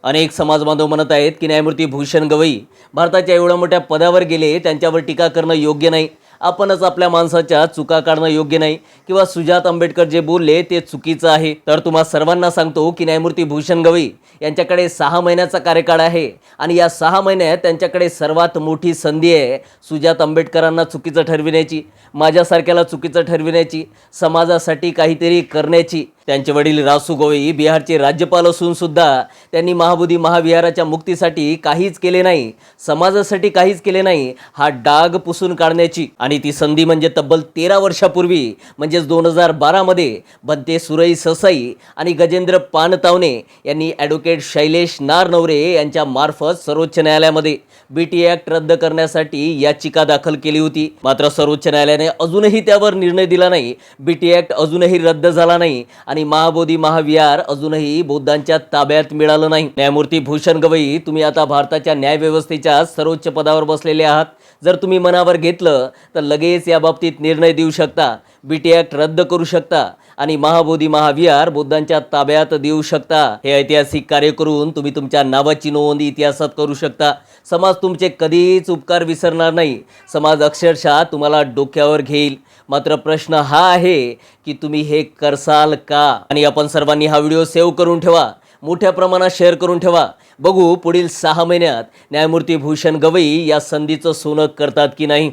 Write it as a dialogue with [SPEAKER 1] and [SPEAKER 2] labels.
[SPEAKER 1] अनेक समाजबांधव म्हणत आहेत की न्यायमूर्ती भूषण गवई भारताच्या एवढ्या मोठ्या पदावर गेले, त्यांच्यावर टीका करणं योग्य नाही. आपणच आपल्या माणसाच्या चुका काढणं योग्य नाही किंवा सुजात आंबेडकर जे बोलले ते चुकीचं आहे. तर तुम्हा सर्वांना सांगतो की न्यायमूर्ती भूषण गवई यांच्याकडे 6 महिन्याचा कार्यकाळ आहे आणि या 6 महिन्यात त्यांच्याकडे सर्वात मोठी संधी आहे सुजात आंबेडकरांना चुकीचं ठरविण्याची, माझ्यासारख्याला चुकीचं ठरविण्याची, समाजासाठी काहीतरी करण्याची. त्यांचे वडील रासू गवई बिहारचे राज्यपाल असून सुद्धा त्यांनी महाबोधी महाविहाराच्या मुक्तीसाठी काहीच केले नाही, समाजासाठी काहीच केले नाही. हा डाग पुसून काढण्याची आणि ती संधी म्हणजे तब्बल 13 वर्षापूर्वी म्हणजेच 2012 मध्ये बनते सुरई ससाई आणि गजेंद्र पानतावणे यांनी ॲडव्होकेट शैलेश नारनवरे यांच्या मार्फत सर्वोच्च न्यायालयामध्ये BT ॲक्ट रद्द करण्यासाठी याचिका दाखल केली होती. मात्र सर्वोच्च न्यायालयाने अजूनही त्यावर निर्णय दिला नाही. BT ॲक्ट अजूनही रद्द झाला नाही आणि महाबोधी महाविहार अजूनही बौद्धांच्या ताब्यात मिळालं नाही. न्यायमूर्ती भूषण गवई, तुम्ही आता भारताच्या न्यायव्यवस्थेच्या सर्वोच्च पदावर बसलेले आहात. जर तुम्ही मनावर घेतलं तर लगेच या बाबतीत निर्णय देऊ शकता, BT ॲक्ट रद्द करू शकता आणि महाबोधी महाविहार बौद्धांच्या ताब्यात देऊ शकता. हे ऐतिहासिक कार्य करून तुम्ही तुमच्या नावाची नोंद इतिहासात करू शकता. समाज तुमचे कधीच उपकार विसरणार नाही. समाज अक्षरशः तुम्हाला डोक्यावर घेईल. मात्र प्रश्न हा आहे की तुम्ही हे करसाल का? आणि आपण सर्वांनी हा व्हिडिओ सेव्ह करून ठेवा, मोठ्या प्रमाणात शेअर करून ठेवा. बघू पुढील 6 महिन्यात न्यायमूर्ती भूषण गवई या संधीचं सोनं करतात की नाही.